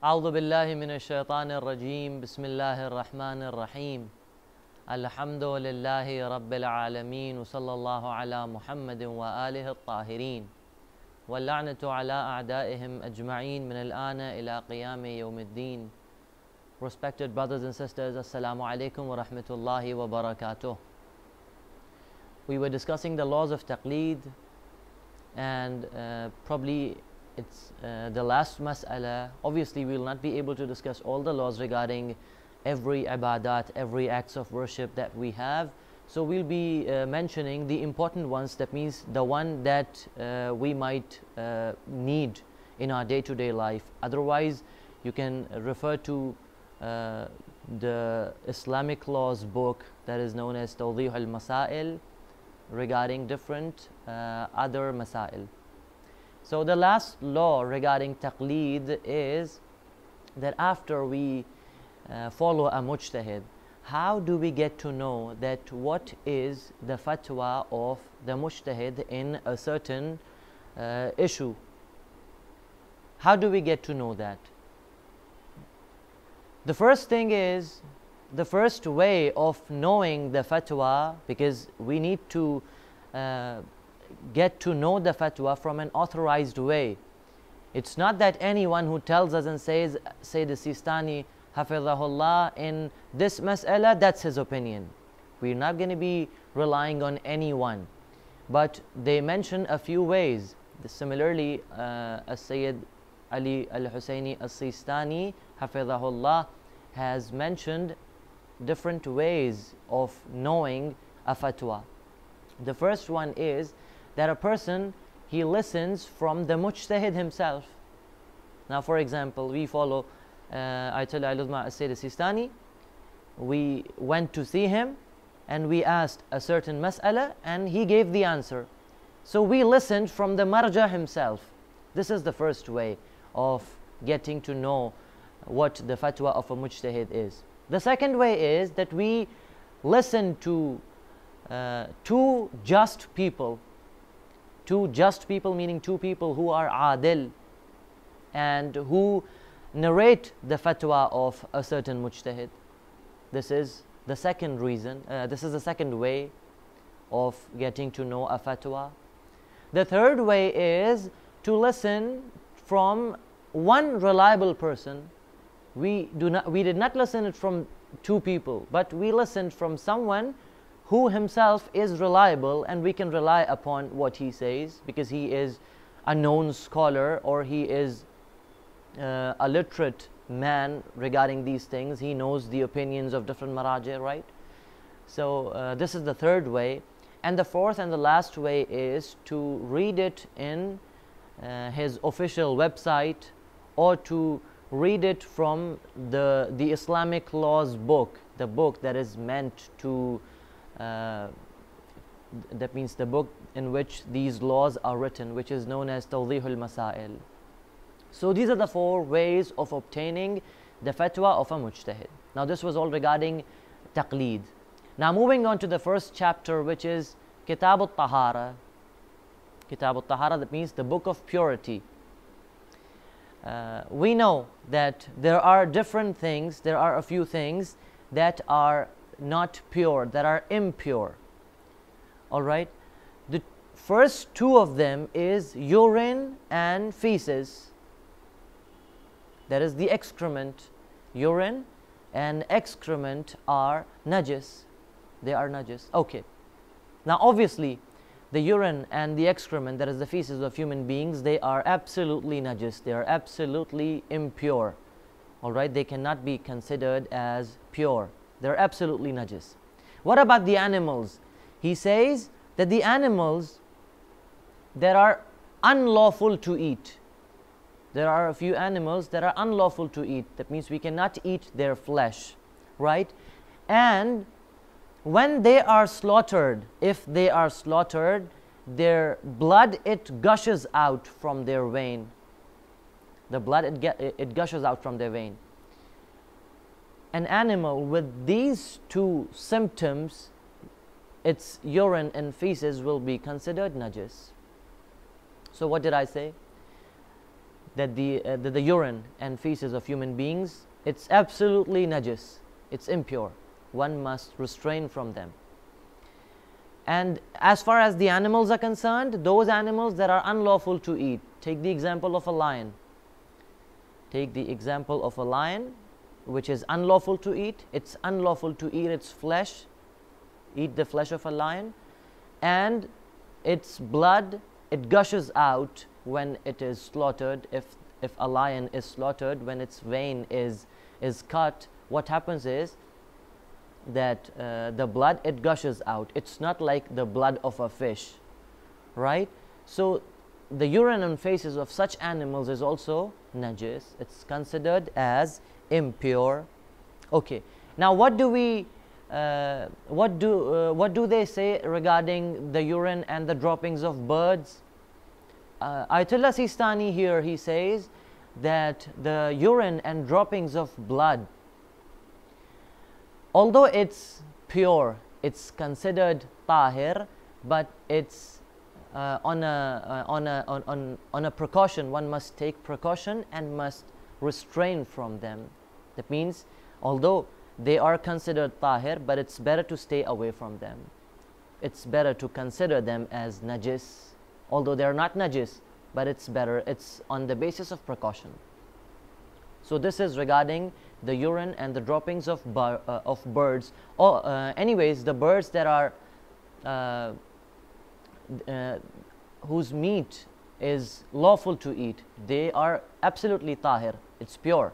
أعوذ بالله من الشيطان الرجيم بسم الله الرحمن الرحيم الحمد لله رب العالمين وصلى الله على محمد وآله الطاهرين واللعنة على أعدائهم أجمعين من الآن إلى قيام يوم الدين. Respected brothers and sisters, Assalamu alaikum wa rahmatullahi wa barakatuh. We were discussing the laws of taqleed, and probably it's the last mas'ala. Obviously we will not be able to discuss all the laws regarding every ibadat, every acts of worship that we have. So we'll be mentioning the important ones, that means the one that we might need in our day-to-day life. Otherwise you can refer to the Islamic laws book that is known as Tawdih al-Masail regarding different other masail. So the last law regarding taqleed is that after we follow a mujtahid, how do we get to know that what is the fatwa of the mujtahid in a certain issue? How do we get to know that? The first thing is, the first way of knowing the fatwa, because we need to get to know the fatwa from an authorized way. It's not that anyone who tells us and says, Sayyid Sistani Hafizahullah, in this mas'ala, that's his opinion. We're not going to be relying on anyone. But they mention a few ways. Similarly, Sayyid Ali al-Husayni al-Sistani Hafizahullah has mentioned different ways of knowing a fatwa. The first one is that a person, he listens from the mujtahid himself. Now for example, we follow Ayatollah al-Uzma al-Sayyid al-Sistani. We went to see him and we asked a certain mas'ala and he gave the answer. So we listened from the marja himself. This is the first way of getting to know what the fatwa of a mujtahid is. The second way is that we listen to two just people. Two just people meaning two people who are adil and who narrate the fatwa of a certain mujtahid. This is the second reason, this is the second way of getting to know a fatwa. The third way is to listen from one reliable person. We did not listen it from two people, but we listened from someone who himself is reliable and we can rely upon what he says, because he is a known scholar or he is a literate man regarding these things. He knows the opinions of different maraji, right? So this is the third way. And the fourth and the last way is to read it in his official website, or to read it from the Islamic laws book, the book that is meant to that means the book in which these laws are written, which is known as Tawdih al-Masail. So these are the four ways of obtaining the fatwa of a mujtahid. Now this was all regarding taqleed. Now moving on to the first chapter, which is Kitab al-Tahara. Kitab al-Tahara, that means the book of purity. We know that there are different things, there are a few things that are not pure, that are impure. Alright, the first two of them is urine and feces. That is the excrement. Urine and excrement are najis. They are najis. Okay. Now obviously the urine and the excrement, that is the feces of human beings, they are absolutely najis. They are absolutely impure. Alright, they cannot be considered as pure. They're absolutely najis. What about the animals? He says that the animals that are unlawful to eat. There are a few animals that are unlawful to eat. That means we cannot eat their flesh, right? And when they are slaughtered, if they are slaughtered, their blood, it gushes out from their vein. The blood, it gushes out from their vein. An animal with these two symptoms, its urine and feces will be considered najis. So what did I say? that the urine and feces of human beings, it's absolutely najis, it's impure. One must refrain from them. And as far as the animals are concerned, those animals that are unlawful to eat, take the example of a lion. Take the example of a lion, which is unlawful to eat. It's unlawful to eat its flesh, eat the flesh of a lion, and its blood, it gushes out when it is slaughtered. If a lion is slaughtered, when its vein is cut, what happens is that the blood, it gushes out. It's not like the blood of a fish, right? So the urine and feces of such animals is also najis. It's considered as impure. Okay, now what do they say regarding the urine and the droppings of birds? Ayatollah Sistani here, he says that the urine and droppings of blood, although it's pure, it's considered tahir, but it's on a precaution. One must take precaution and must refrain from them. That means, although they are considered tahir, but it's better to stay away from them. It's better to consider them as najis, although they are not najis, but it's better. It's on the basis of precaution. So this is regarding the urine and the droppings of birds. Anyways, the birds that are whose meat is lawful to eat, they are absolutely tahir. It's pure.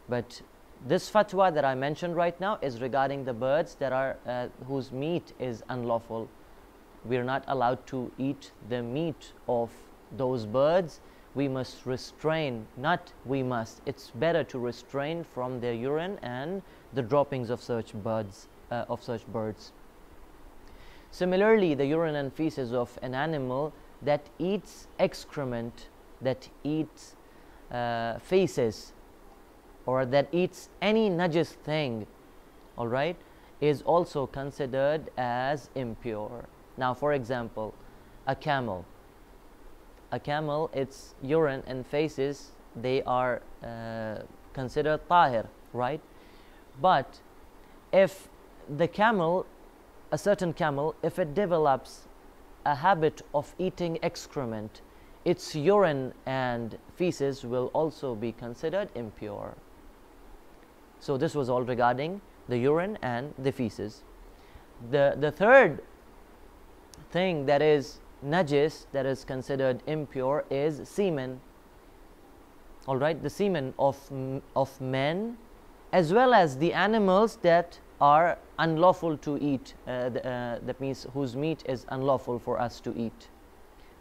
But this fatwa that I mentioned right now is regarding the birds that are whose meat is unlawful. We are not allowed to eat the meat of those birds. We must restrain, not we must, it's better to restrain from their urine and the droppings of such birds. Similarly, the urine and feces of an animal that eats excrement, that eats feces, or that eats any najis thing, all right, is also considered as impure. Now, for example, a camel, its urine and feces, they are considered tahir, right? But if the camel, a certain camel, if it develops a habit of eating excrement, its urine and feces will also be considered impure. So this was all regarding the urine and the feces. The third thing that is najis, that is considered impure, is semen. All right, the semen of men, as well as the animals that are unlawful to eat, that means whose meat is unlawful for us to eat.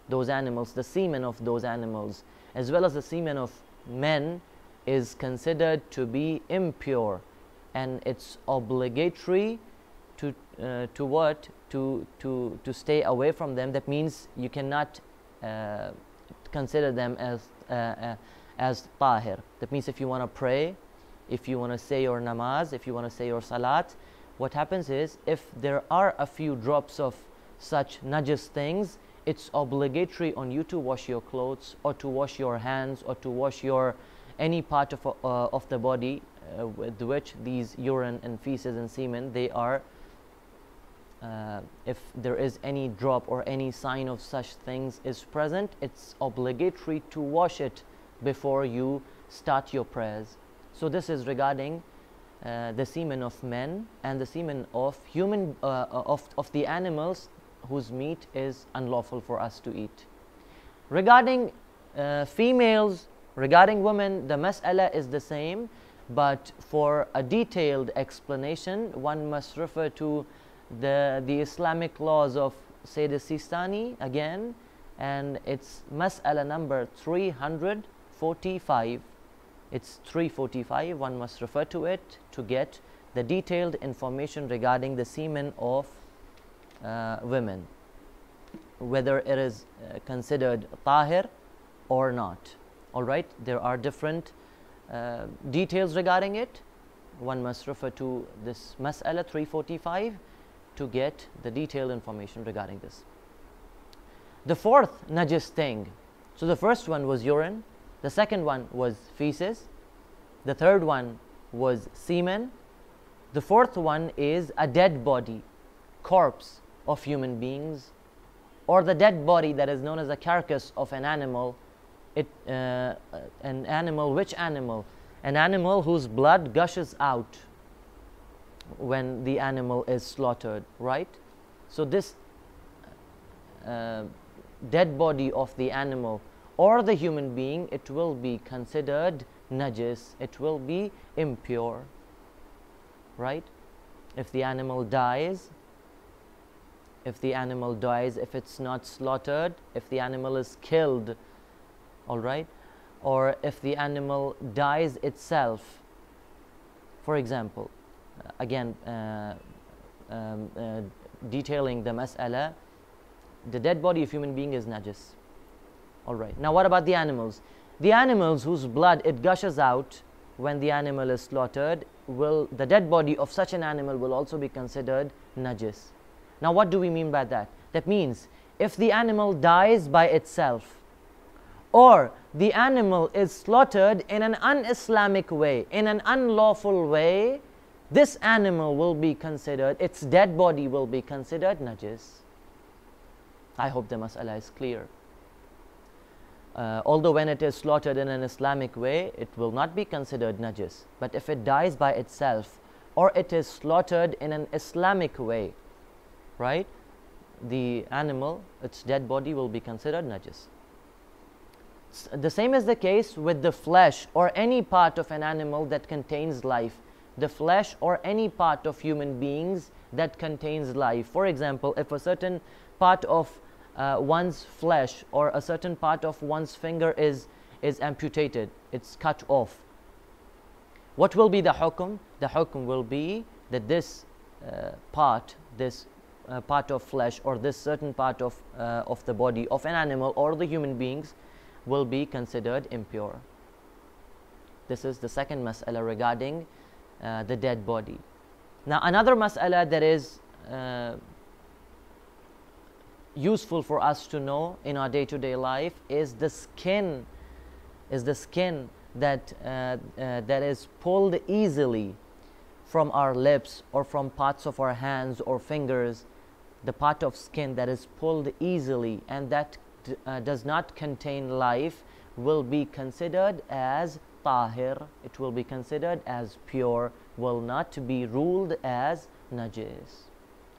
Those animals, the semen of those animals, as well as the semen of men, is considered to be impure, and it's obligatory to stay away from them. That means you cannot consider them as tahir. That means if you want to pray, if you want to say your namaz, if you want to say your salat, what happens is, if there are a few drops of such najis things, it's obligatory on you to wash your clothes, or to wash your hands, or to wash your any part of the body with which these urine and feces and semen, they are, if there is any drop or any sign of such things is present, it's obligatory to wash it before you start your prayers. So this is regarding the semen of men and the semen of human of the animals whose meat is unlawful for us to eat. Regarding females, regarding women, the mas'ala is the same, but for a detailed explanation, one must refer to the Islamic laws of Sayyid Sistani again, and it's mas'ala number 345. It's 345. One must refer to it to get the detailed information regarding the semen of women, whether it is considered tahir or not. All right, there are different details regarding it. One must refer to this mas'ala 345 to get the detailed information regarding this. The fourth najis thing, so the first one was urine, The second one was feces. The third one was semen. The fourth one is a dead body, corpse of human beings, or the dead body that is known as a carcass of an animal. An animal, which animal? An animal whose blood gushes out when the animal is slaughtered, right? So this dead body of the animal or the human being, it will be considered najis, it will be impure, right? If the animal dies, if it's not slaughtered, if the animal is killed, all right, or if the animal dies itself, for example, again detailing the mas'ala, the dead body of human being is najis. All right, now what about the animals? The animals whose blood it gushes out when the animal is slaughtered, the dead body of such an animal will also be considered najis. Now what do we mean by that? That means if the animal dies by itself, or the animal is slaughtered in an un-Islamic way, in an unlawful way, this animal will be considered, its dead body will be considered najis. I hope the mas'ala is clear. Although when it is slaughtered in an Islamic way, it will not be considered najis. But if it dies by itself, or it is slaughtered in an Islamic way, right, the animal, its dead body will be considered najis. The same is the case with the flesh or any part of an animal that contains life. The flesh or any part of human beings that contains life. For example, if a certain part of one's flesh or a certain part of one's finger is amputated, it's cut off, what will be the hukum? The hukum will be that this part of flesh or this certain part of the body of an animal or the human beings will be considered impure. This is the second mas'ala regarding the dead body. Now another mas'ala that is useful for us to know in our day-to-day life is the skin that is pulled easily from our lips or from parts of our hands or fingers. The part of skin that is pulled easily and that does not contain life will be considered as tahir. It will be considered as pure, will not be ruled as najis.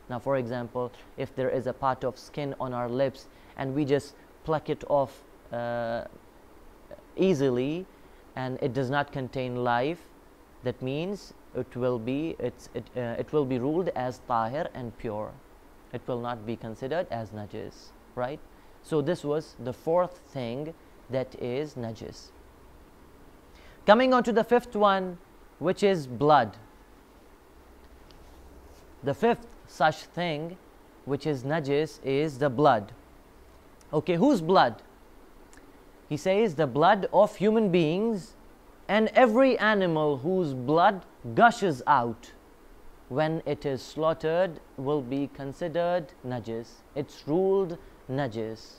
Now for example, if there is a part of skin on our lips and we just pluck it off easily and it does not contain life, that means it will be ruled as tahir and pure. It will not be considered as najis, right? So this was the fourth thing that is najis. Coming on to the fifth one, which is blood. The fifth such thing which is najis is the blood. Okay, whose blood? He says the blood of human beings and every animal whose blood gushes out when it is slaughtered will be considered najis. It's ruled najis.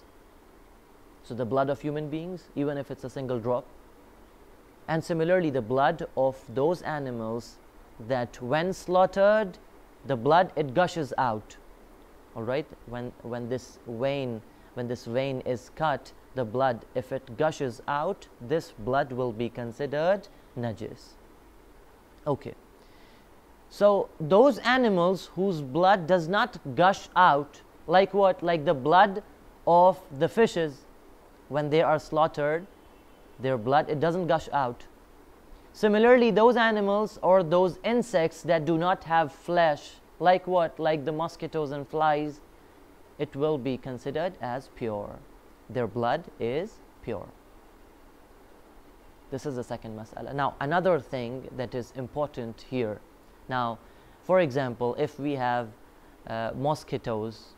So the blood of human beings, even if it's a single drop, and similarly the blood of those animals that when slaughtered, the blood it gushes out. All right, when this vein is cut, the blood, if it gushes out, this blood will be considered najis. Okay, so those animals whose blood does not gush out, like what? Like the blood of the fishes, when they are slaughtered, their blood, it doesn't gush out. Similarly, those animals or those insects that do not have flesh, like what? Like the mosquitoes and flies, it will be considered as pure. Their blood is pure. This is the second mas'ala. Now, another thing that is important here. Now, for example, if we have mosquitoes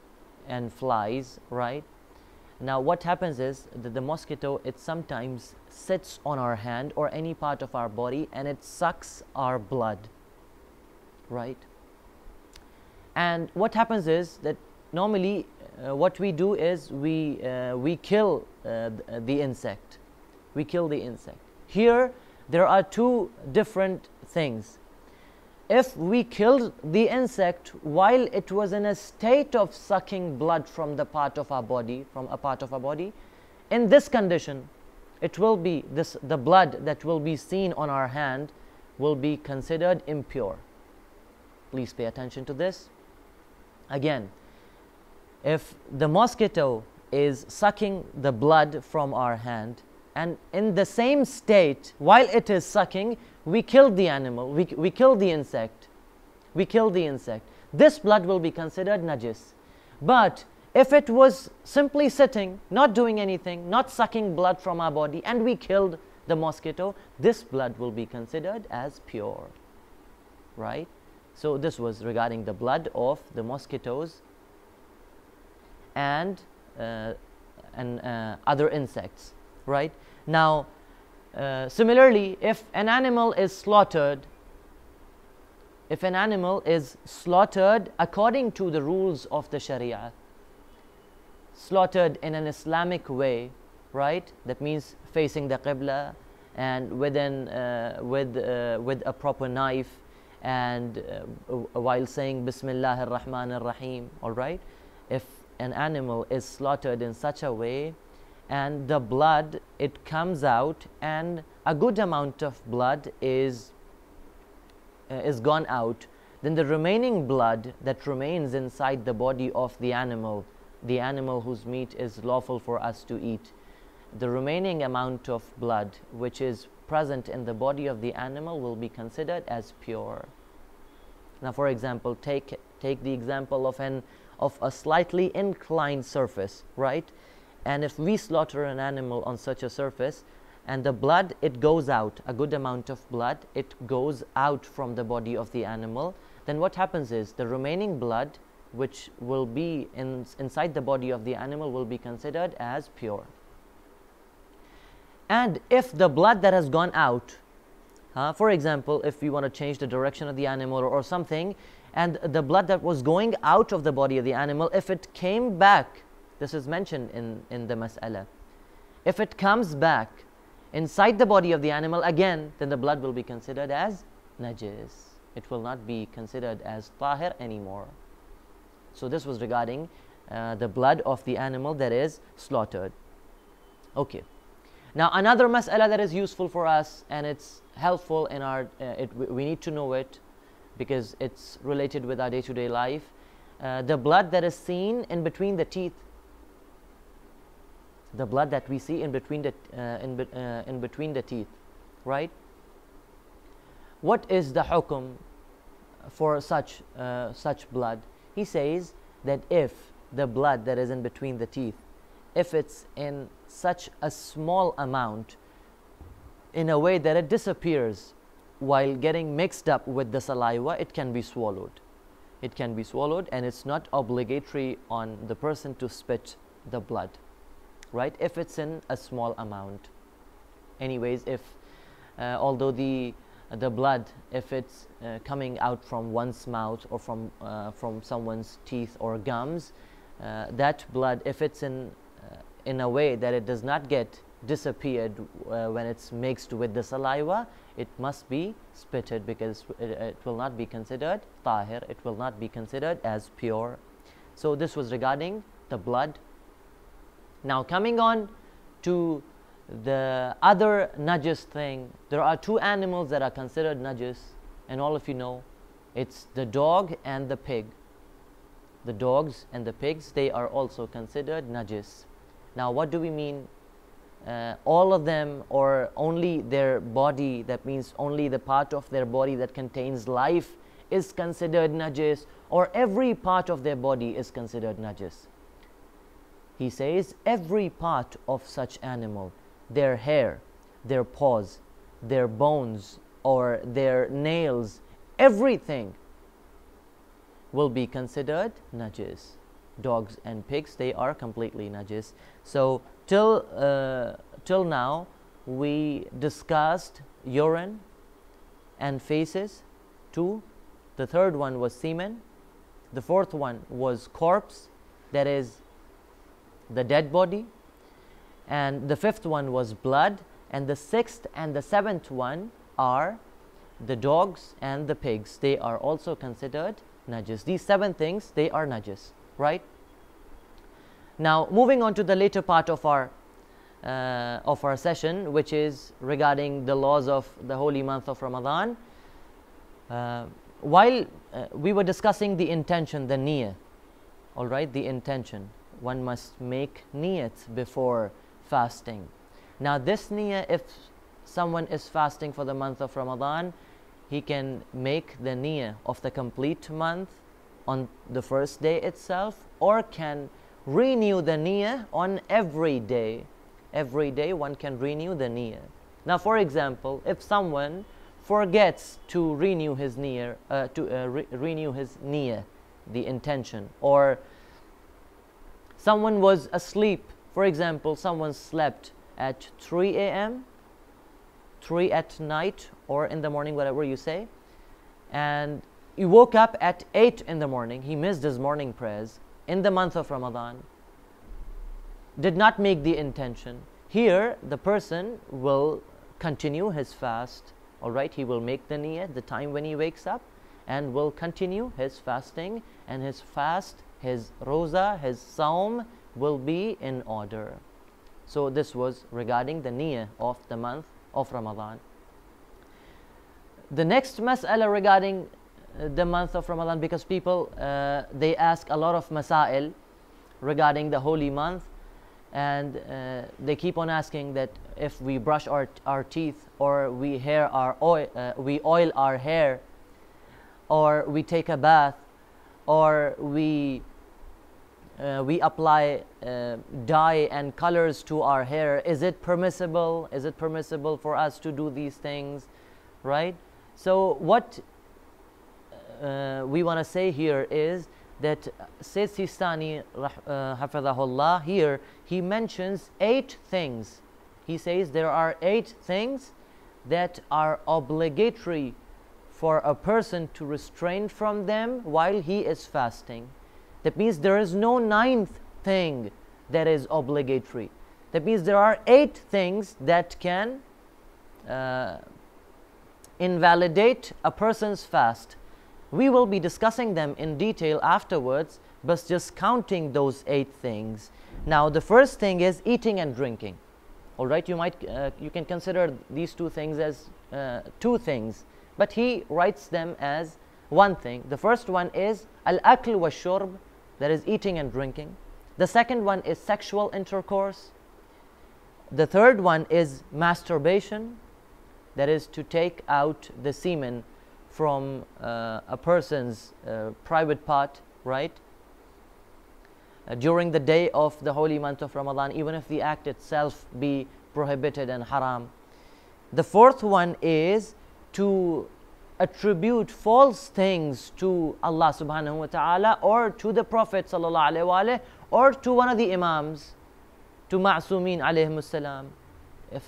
and flies, right? Now, what happens is that the mosquito, it sometimes sits on our hand or any part of our body and it sucks our blood, right? And what happens is that normally what we do is we kill the insect. we kill the insect. Here there are two different things. If we killed the insect while it was in a state of sucking blood from the part of our body, in this condition, it will be the blood that will be seen on our hand will be considered impure. Please pay attention to this. Again, if the mosquito is sucking the blood from our hand, and in the same state, while it is sucking, we kill the animal, we kill the insect, this blood will be considered najis. But if it was simply sitting, not doing anything, not sucking blood from our body, and we killed the mosquito, this blood will be considered as pure, right? So this was regarding the blood of the mosquitoes and other insects, right? Now, similarly, if an animal is slaughtered, according to the rules of the Sharia, slaughtered in an Islamic way, right? That means facing the Qibla and with a proper knife, and while saying Bismillah ar-Rahman ar-Rahim, all right? If an animal is slaughtered in such a way and the blood, it comes out and a good amount of blood is gone out, then the remaining blood that remains inside the body of the animal whose meat is lawful for us to eat, the remaining amount of blood which is present in the body of the animal will be considered as pure. Now, for example, take the example of a slightly inclined surface, right? And if we slaughter an animal on such a surface, and the blood, it goes out, a good amount of blood, it goes out from the body of the animal, then what happens is the remaining blood which will be inside the body of the animal will be considered as pure. And if the blood that has gone out, for example, if we want to change the direction of the animal or something, and the blood that was going out of the body of the animal, if it came back, this is mentioned in the mas'ala, if it comes back inside the body of the animal again, then the blood will be considered as najis. It will not be considered as tahir anymore. So this was regarding the blood of the animal that is slaughtered. Okay. Now another mas'ala that is useful for us, and it's helpful in our, we need to know it because it's related with our day-to-day life. The blood that is seen in between the teeth, the blood that we see in between the teeth, right? What is the hukum for such blood? He says that if the blood that is in between the teeth, if it's in such a small amount, in a way that it disappears while getting mixed up with the saliva, it can be swallowed. It can be swallowed, and it's not obligatory on the person to spit the blood, right? If it's in a small amount. Anyways, if although the blood, if it's coming out from one's mouth or from someone's teeth or gums, that blood, if it's in a way that it does not get disappeared when it's mixed with the saliva, it must be spitted, because it will not be considered tahir, it will not be considered as pure. So this was regarding the blood. Now coming on to the other najis thing, there are two animals that are considered najis, and all of you know, it's the dog and the pig. The dogs and the pigs, they are also considered najis. Now what do we mean? All of them, or only their body, that means only the part of their body that contains life is considered najis, or every part of their body is considered najis? He says every part of such animal, their hair, their paws, their bones, or their nails, everything will be considered najis. Dogs and pigs, they are completely najis. So till now we discussed urine and feces, two. The third one was semen. The fourth one was corpse, that is the dead body. And the fifth one was blood. And the sixth and the seventh one are the dogs and the pigs. They are also considered najis. These 7 things, they are najis, right? Now, moving on to the later part of our session, which is regarding the laws of the holy month of Ramadan. While we were discussing the intention, the niyyah, all right, the intention. One must make niyat before fasting. Now, this niyyah, if someone is fasting for the month of Ramadan, he can make the niyyah of the complete month on the first day itself, or can renew the niyyah on every day. Every day one can renew the niyyah. Now, for example, if someone forgets to renew his niyyah, renew his niyyah, the intention, or someone was asleep, for example, someone slept at 3 a.m., 3 at night, or in the morning, whatever you say, and he woke up at 8 in the morning, he missed his morning prayers in the month of Ramadan, did not make the intention. Here, the person will continue his fast, all right? He will make the niyyah the time when he wakes up and will continue his fasting, and his fast, his roza, his saum will be in order. So this was regarding the niyyah of the month of Ramadan. The next mas'ala regarding the month of Ramadan, because people, they ask a lot of masail regarding the holy month, and they keep on asking that if we brush our teeth, or we oil our hair, or we take a bath, or we apply dye and colors to our hair, is it permissible? Is it permissible for us to do these things, right? So what we want to say here is that Sayyid Sistani Hafidhahullah, here he mentions 8 things. He says there are 8 things that are obligatory for a person to restrain from them while he is fasting. That means there is no 9th thing that is obligatory. That means there are 8 things that can invalidate a person's fast. We will be discussing them in detail afterwards, but just counting those 8 things. Now, the first thing is eating and drinking. All right, you can consider these 2 things as 2 things, but he writes them as one thing. The first one is al-akl wa shurb, that is eating and drinking. The second one is sexual intercourse. The third one is masturbation, that is to take out the semen from a person's private part, right? During the day of the holy month of Ramadan, even if the act itself be prohibited and haram. The fourth one is to attribute false things to Allah subhanahu wa ta'ala, or to the Prophet sallallahu alaihi wasallam, or to one of the Imams, to Ma'sumin alayhimus salam.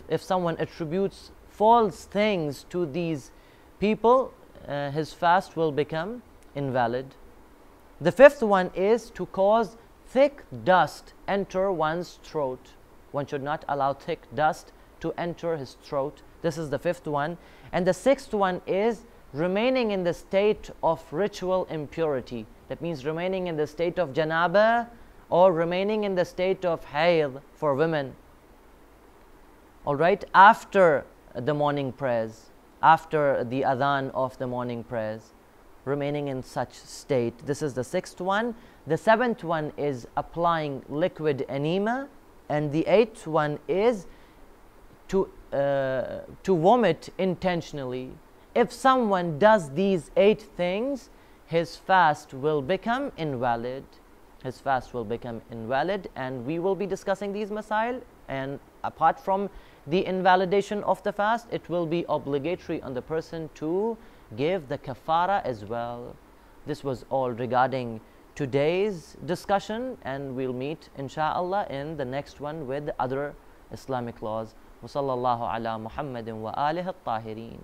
If someone attributes false things to these people, his fast will become invalid. The fifth one is to cause thick dust enter one's throat. One should not allow thick dust to enter his throat. This is the fifth one. And the sixth one is remaining in the state of ritual impurity. That means remaining in the state of janaba, or remaining in the state of hayd for women. All right, after the morning prayers, after the adhan of the morning prayers, remaining in such state. This is the sixth one. The seventh one is applying liquid enema, and the eighth one is to vomit intentionally. If someone does these 8 things, his fast will become invalid. His fast will become invalid, and we will be discussing these masail. And apart from the invalidation of the fast, it will be obligatory on the person to give the kafara as well. This was all regarding today's discussion, and we'll meet insha'Allah in the next one with other Islamic laws. Wa sallallahu ala Muhammadin wa alihi at-tahirin.